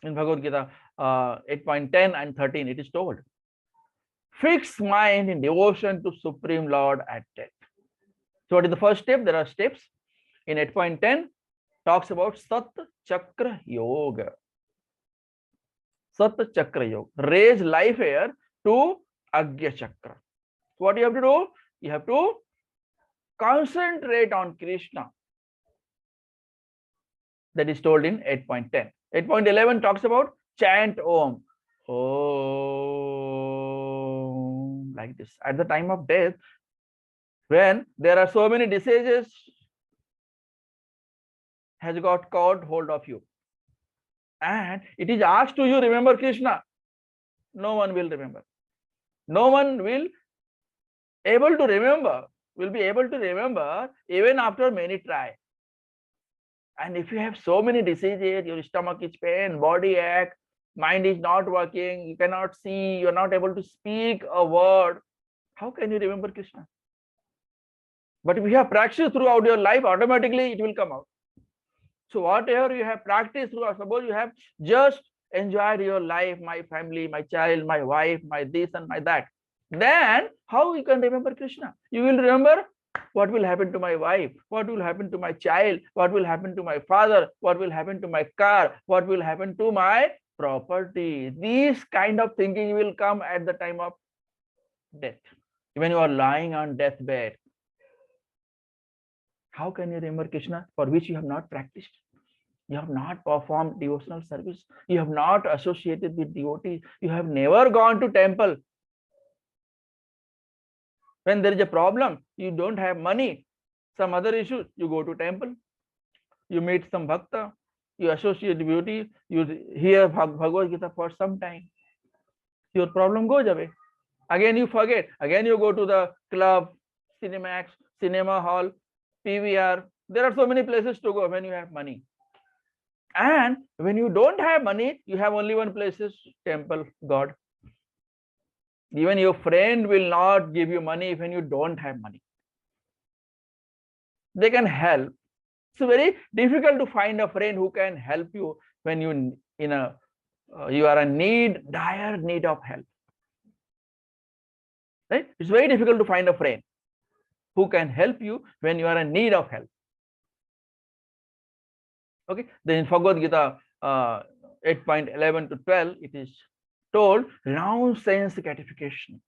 Speaker 1: In Bhagavad Gita 8.10 and 13, it is told, fix mind in devotion to Supreme Lord at death. So what is the first step? There are steps. In 8.10, talks about Sat Chakra Yoga. Sat Chakra Yoga. Raise life air to Agya Chakra. So what you have to do? You have to concentrate on Krishna. That is told in 8.10. 8.11 talks about chant Om. Om. Like this. At the time of death, when there are so many diseases has got caught hold of you, and it is asked to you, remember Krishna. No one will remember. No one will be able to remember even after many try. And if you have so many diseases, your stomach is pain, body ache, mind is not working, you cannot see, you are not able to speak a word, how can you remember Krishna? But if you have practiced throughout your life, automatically it will come out. So whatever you have practiced throughout, suppose you have just enjoyed your life, my family, my child, my wife, my this and my that, then how you can remember Krishna? You will remember what will happen to my wife, what will happen to my child, what will happen to my father, what will happen to my car, what will happen to my property. These kind of thinking will come at the time of death. When you are lying on deathbed, How can you remember Krishna for which you have not practiced? You have not performed devotional service. You have not associated with devotees. You have never gone to temple. When there is a problem, you don't have money, some other issue, you go to temple. You meet some bhakta. You associate devotee. You hear Bhagavad Gita for some time. Your problem goes away. Again you forget. Again you go to the club, Cinemax, cinema hall, PVR. There are so many places to go when you have money. And when you don't have money, you have only one place is temple, God. Even your friend will not give you money when you don't have money. They can help. It's very difficult to find a friend who can help you when you you are in dire need of help. Right? It's very difficult to find a friend who can help you when you are in need of help. Okay. Then in Bhagavad Gita 8.11 to 12, it is told, renounce sense gratification.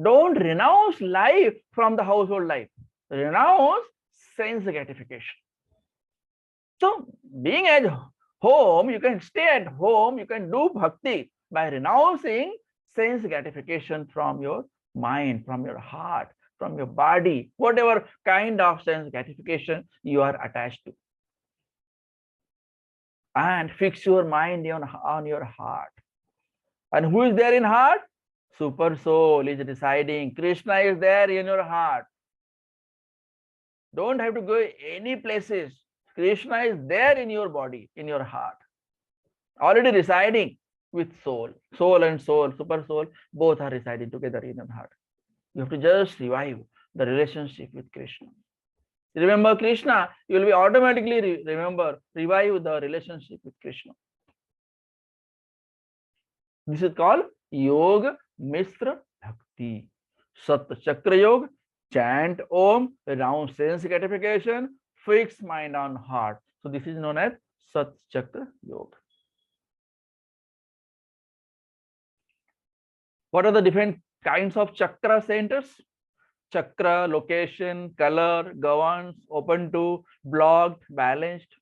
Speaker 1: Don't renounce life from the household life. Renounce sense gratification. So being at home, you can stay at home, you can do bhakti by renouncing sense gratification from your mind, from your heart, from your body, whatever kind of sense gratification you are attached to. And fix your mind on your heart. And who is there in heart? Super soul is residing. Krishna is there in your heart. Don't have to go any places. Krishna is there in your body, in your heart, already residing with soul. Soul and soul, super soul, both are residing together in your heart. You have to just revive the relationship with Krishna. Remember Krishna, you will be automatically revive the relationship with Krishna. This is called Yoga Mishra Bhakti. Sat Chakra Yoga, chant Om, renounce sense gratification, fix mind on heart. So this is known as Sat Chakra Yoga. What are the different kinds of chakra centers? Chakra, location, color, governs, open to, blocked, balanced.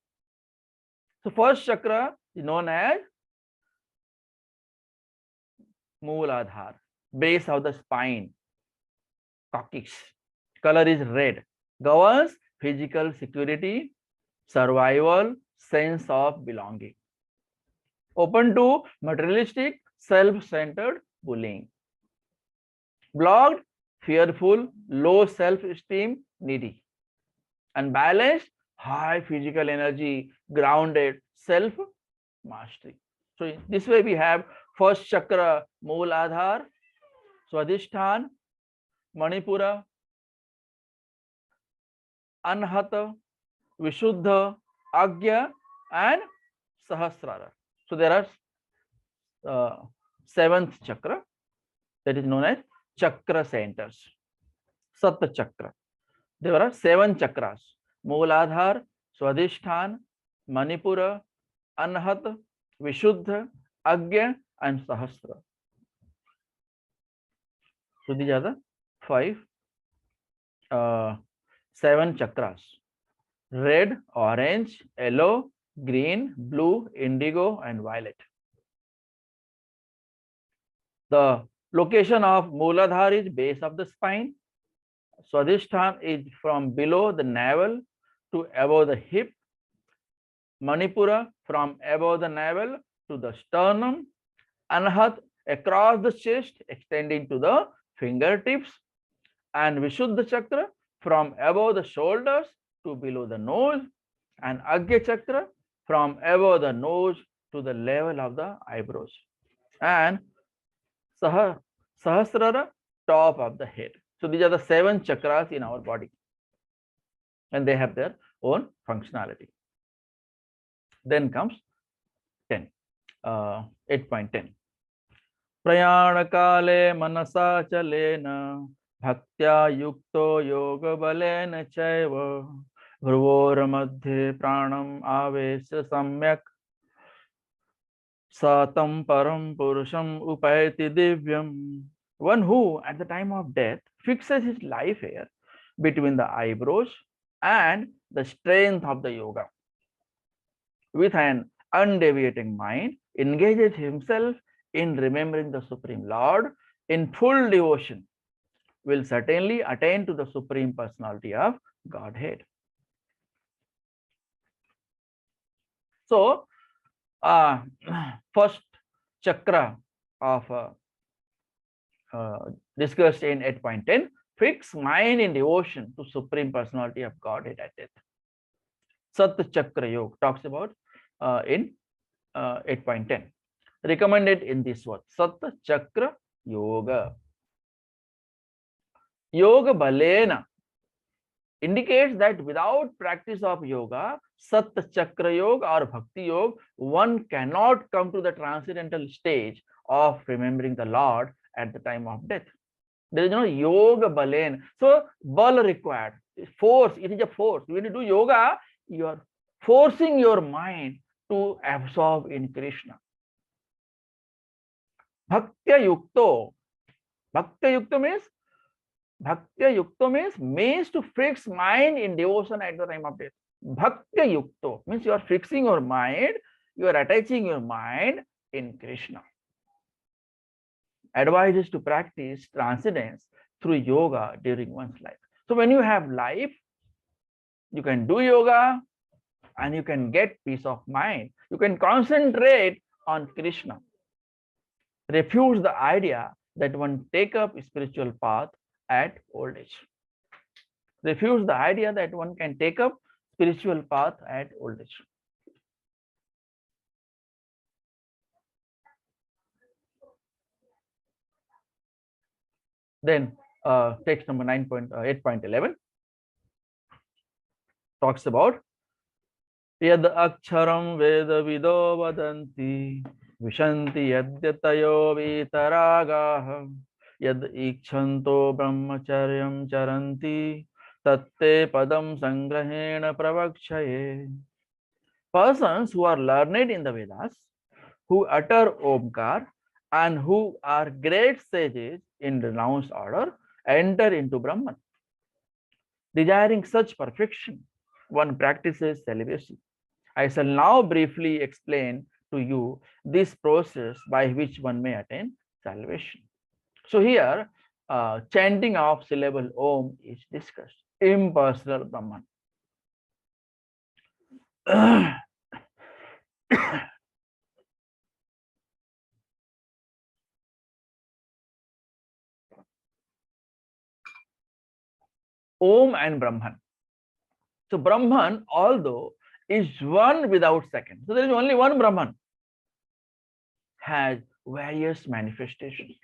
Speaker 1: So first chakra is known as Mooladhara, base of the spine, coccyx. Color is red. Governs physical security, survival, sense of belonging. Open to materialistic, self-centered bullying. Blocked, fearful, low self-esteem, needy. And balanced, high physical energy, grounded, self-mastery. So this way we have first chakra, Mooladhara, Swadhisthana, Manipura, Anhata, Vishuddha, Agya, and Sahasrara. So there are seventh chakra, that is known as chakra centers. Satta chakra. There are 7 chakras: Mooladhara, Swadhisthana, Manipura, Anhata, Vishuddha, Agya, and Sahasra. So these are the 7 chakras: red, orange, yellow, green, blue, indigo, and violet. The location of Mooladhara is base of the spine. Swadhisthana is from below the navel to above the hip. Manipura from above the navel to the sternum. Anhat across the chest extending to the fingertips. And Vishuddha chakra from above the shoulders to below the nose. And Agya chakra from above the nose to the level of the eyebrows. And Sahasrara, top of the head. So these are the 7 chakras in our body, and they have their own functionality. Then comes 10, 8.10. Prayana kale manasa chalena bhaktya yukto yoga balena chaiva bhruvor madhye pranam avesya samyak satam param purusham upayati divyam. One who at the time of death fixes his life here between the eyebrows and the strength of the yoga. With an undeviating mind, engages himself in remembering the Supreme Lord in full devotion, will certainly attain to the Supreme Personality of Godhead. So, first chakra of discussed in 8.10, fix mind in devotion to Supreme Personality of Godhead at death. Sat Chakra Yoga talks about in 8.10. Recommended in this word, Sat Chakra Yoga. Yoga Balena indicates that without practice of yoga, Sat Chakra Yoga or Bhakti Yoga, one cannot come to the transcendental stage of remembering the Lord at the time of death. There is no yoga balen. So bal required. Force. It is a force. When you do yoga, you are forcing your mind to absorb in Krishna. Bhaktya yukto. Bhaktya yukto means to fix mind in devotion at the time of death. Bhaktya yukto means you are fixing your mind, you are attaching your mind in Krishna. Advises to practice transcendence through yoga during one's life. So when you have life, you can do yoga and you can get peace of mind. You can concentrate on Krishna. Refuse the idea that one take up a spiritual path at old age. Refuse the idea that one can take up spiritual path at old age. Then text number 8.11 talks about Yad aksharam veda vido vadanti vishanti yadyatayo vitaragaha yad ikshanto brahmacharyam charanti tatte padam sangrahena pravakshaye. Persons who are learned in the Vedas, who utter Omkar, and who are great sages in renounced order, enter into Brahman. Desiring such perfection, one practices celibacy. I shall now briefly explain to you this process by which one may attain salvation. So here, chanting of syllable Om is discussed. Impersonal Brahman. Om and Brahman. So Brahman, although is one without second, so there is only one Brahman, has various manifestations.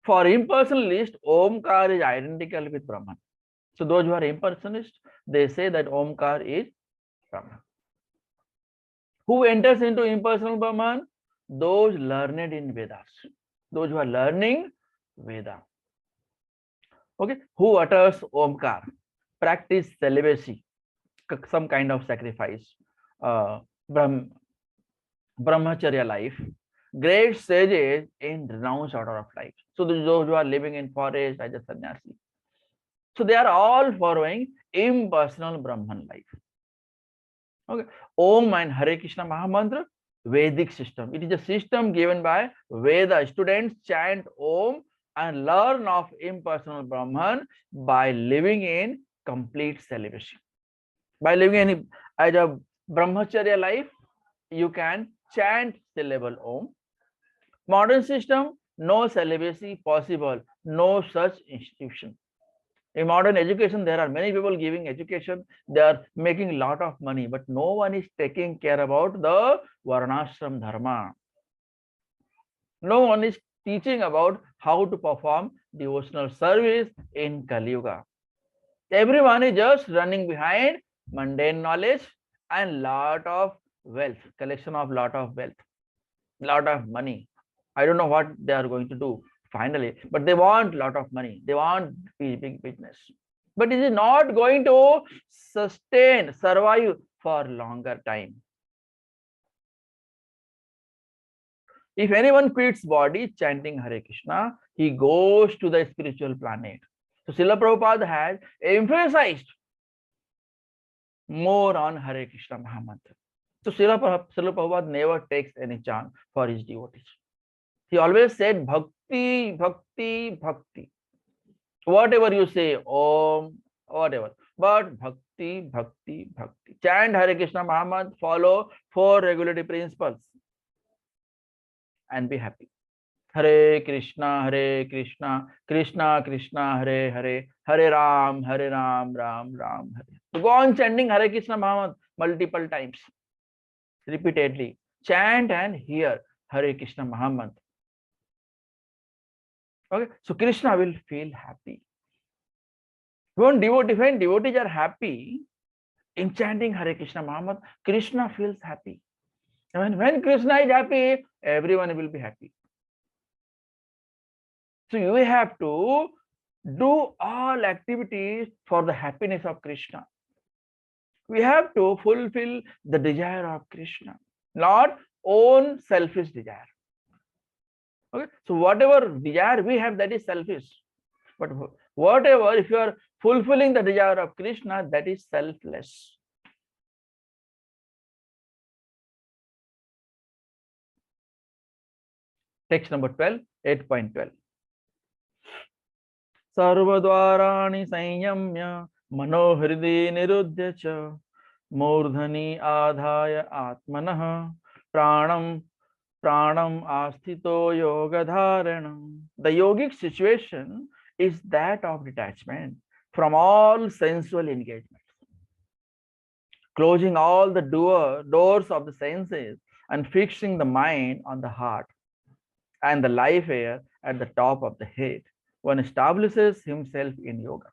Speaker 1: For impersonalist, Omkar is identical with Brahman. So those who are impersonalists, they say that Omkar is Brahman. Who enters into impersonal Brahman? Those learned in Vedas. Those who are learning Veda. Okay, who utters Omkar, practice celibacy, some kind of sacrifice, brahmacharya life, great sages in renounced order of life. So those who are living in forest as a sannyasi. So they are all following impersonal Brahman life. Okay, Om and Hare Krishna Mahamantra, Vedic system. It is a system given by Veda. Students chant Om and learn of impersonal Brahman by living in complete celibacy. By living in as a brahmacharya life, you can chant syllable Om. Modern system, no celibacy possible, no such institution. In modern education, there are many people giving education, they are making a lot of money, but no one is taking care about the Varnashram Dharma. No one is teaching about how to perform devotional service in Kali Yuga. Everyone is just running behind mundane knowledge and lot of wealth, collection of lot of wealth, lot of money. I don't know what they are going to do finally, but they want a lot of money. They want big business. But it is not going to survive for longer time. If anyone quits body chanting Hare Krishna, he goes to the spiritual planet. So Srila Prabhupada has emphasized more on Hare Krishna Mahamantra. So Srila Prabhupada never takes any chant for his devotees. He always said Bhakti, Bhakti, Bhakti. Whatever you say, Om, whatever. But Bhakti, Bhakti, Bhakti. Chant Hare Krishna Mahamantra, follow 4 regulatory principles and be happy. Hare Krishna, Krishna Krishna, Hare Hare, Hare Ram, Ram Ram, Hare. So go on chanting Hare Krishna Mahamantra multiple times, repeatedly. Chant and hear Hare Krishna Mahamantra. Okay, so Krishna will feel happy. When devotees are happy in chanting Hare Krishna Mahamantra, Krishna feels happy. And when Krishna is happy, everyone will be happy. So you have to do all activities for the happiness of Krishna. We have to fulfill the desire of Krishna, not own selfish desire. Okay, so whatever desire we have, that is selfish. But whatever, if you are fulfilling the desire of Krishna, that is selfless. Text number 12, 8.12. Sarvadvarani sanyamya manohridi niruddhya cha मूर्धनि आधाय आत्मनः pranam asthito yoga dharanam. The yogic situation is that of detachment from all sensual engagements, closing all the doors of the senses and fixing the mind on the heart and the life air at the top of the head. One establishes himself in yoga.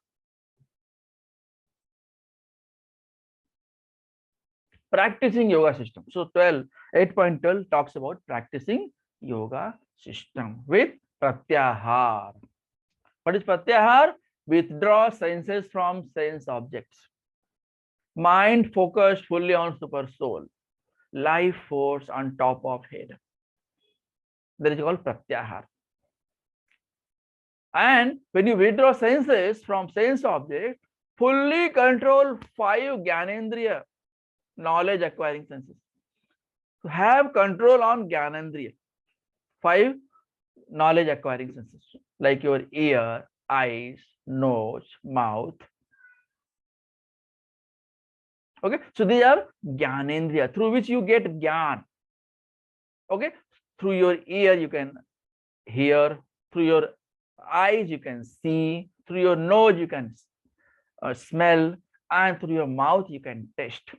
Speaker 1: Practicing yoga system. So 8.12 talks about practicing yoga system with Pratyahara. What is Pratyahara? Withdraw senses from sense objects. Mind focused fully on super soul. Life force on top of head. That is called Pratyahara. And when you withdraw senses from sense objects, fully control 5 Gyanendriya, knowledge acquiring senses. To have control on Gyanendriya, 5 knowledge acquiring senses, like your ear, eyes, nose, mouth. Okay, so these are Gyanendriya, through which you get Gyan. Okay, through your ear you can hear, through your eyes you can see, through your nose you can smell, and through your mouth you can taste,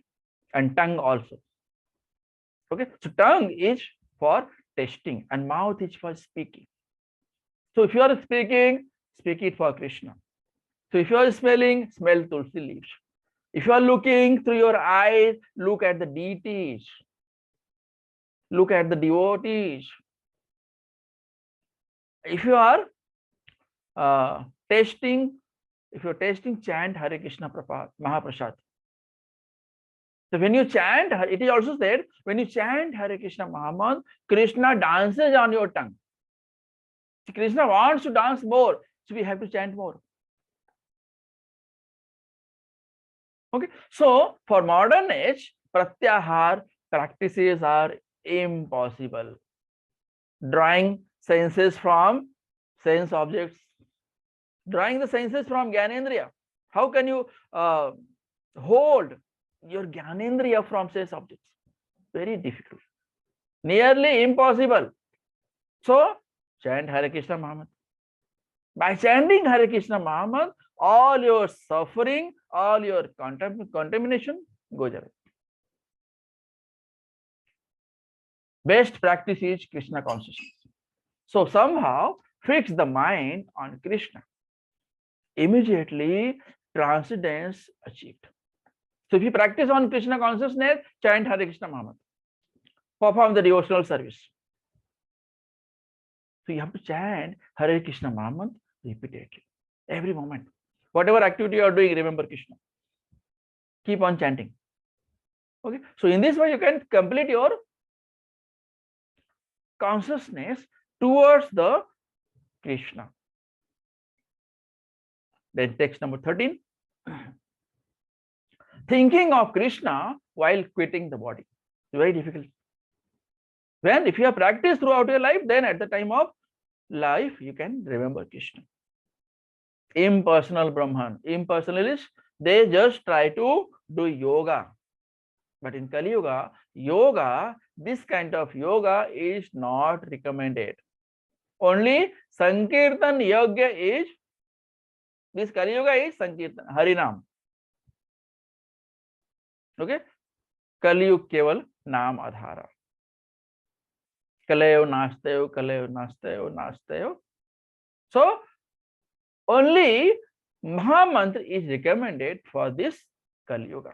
Speaker 1: and tongue also. Okay, so tongue is for tasting and mouth is for speaking. So if you are speaking, speak it for Krishna. So if you are smelling, smell tulsi leaves. If you are looking through your eyes, look at the deities, look at the devotees. If you are tasting, chant Hare Krishna Mahaprasad. So when you chant, it is also said, when you chant Hare Krishna Mahamantra, Krishna dances on your tongue. So Krishna wants to dance more, so we have to chant more. Okay, so for modern age, Pratyahara practices are impossible. Drawing senses from sense objects, drawing the senses from Gyanendriya. How can you hold your Gyanendriya from sense objects? Very difficult, nearly impossible. So chant Hare Krishna Mahamantra. By chanting Hare Krishna Mahamantra, all your suffering, all your contamination goes away. Best practice is Krishna consciousness. So somehow fix the mind on Krishna. Immediately transcendence achieved. So if you practice on Krishna consciousness, chant Hare Krishna Mahamantra. Perform the devotional service. So you have to chant Hare Krishna Mahamantra repeatedly, every moment. Whatever activity you are doing, remember Krishna. Keep on chanting. Okay. So in this way, you can complete your consciousness towards the Krishna. Then text number 13. Thinking of Krishna while quitting the body. Very difficult. When if you have practiced throughout your life, then at the time of life, you can remember Krishna. Impersonal Brahman. Impersonalists, they just try to do yoga. But in Kali Yuga, yoga, this kind of yoga is not recommended. Only Sankirtan Yoga is, this Kali Yuga is Sankirtan, Harinam. Okay? Kali Yuga keval naam adhara. Kalayo nastayo, kalayo nastayo, nastayo. So, only Mahamantra is recommended for this Kali Yuga.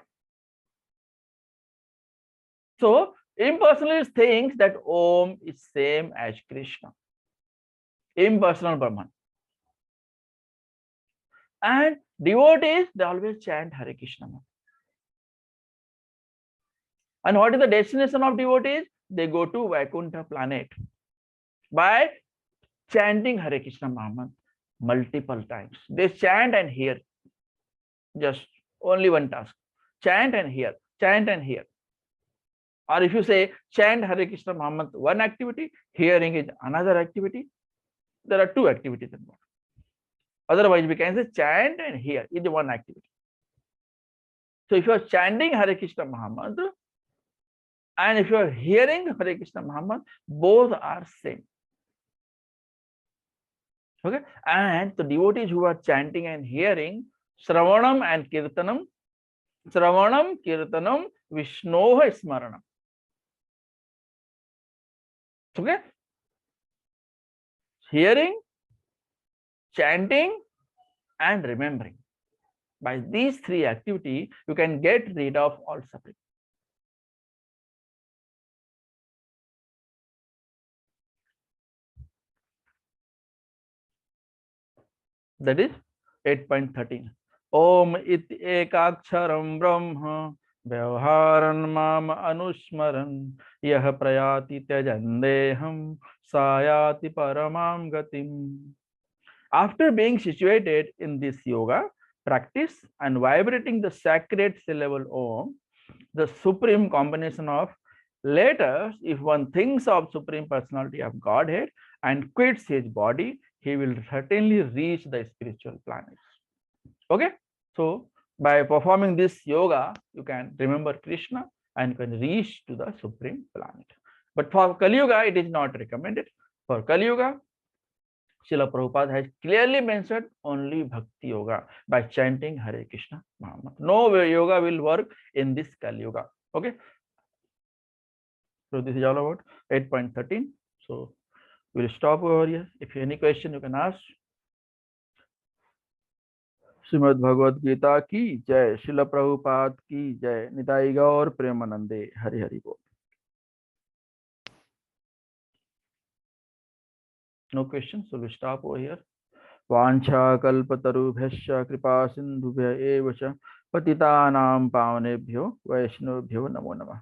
Speaker 1: So, impersonalist thinks that Om is same as Krishna. Impersonal Brahman. And devotees, they always chant Hare Krishna. And what is the destination of devotees? They go to Vaikuntha planet by chanting Hare Krishna Mahamantra multiple times. They chant and hear. Just only one task. Chant and hear. Chant and hear. Or if you say chant Hare Krishna Mahamantra, one activity, hearing is another activity. There are two activities involved. Otherwise, we can say chant and hear is one activity. So if you are chanting Hare Krishna Mahamantra and if you are hearing Hare Krishna Mahamantra, both are same. Okay, and the devotees who are chanting and hearing Shravanam and Kirtanam, Shravanam, Kirtanam, Vishnoha Smaranam. Okay, hearing, chanting, and remembering. By these three activities, you can get rid of all suffering. That is 8.13. Om iti ekaksharam brahma vyavaharan mam anusmaran yah prayati tyajandeham sayati paramam gatim. After being situated in this yoga practice and vibrating the sacred syllable Om, the supreme combination of letters, if one thinks of Supreme Personality of Godhead and quits his body, he will certainly reach the spiritual planets. Okay, so by performing this yoga, you can remember Krishna and can reach to the supreme planet. But for Kali Yuga, it is not recommended. For Kali Yuga, Srila Prabhupada has clearly mentioned only Bhakti Yoga by chanting Hare Krishna Mahamantra. No yoga will work in this Kali Yuga. Okay, so this is all about 8.13. So we'll stop over here. If you have any question, you can ask. Shrimad Bhagavad Gita की जय, श्रील प्रभुपाद की जय, निताई गौर प्रेमानंदे, हरि हरि बोल. No questions, so we'll stop over here. वाञ्छा कल्पतरुभ्यश्च कृपा सिन्धुभ्य एव च पतितानां पावनेभ्यो वैष्णवेभ्यो नमो नमः.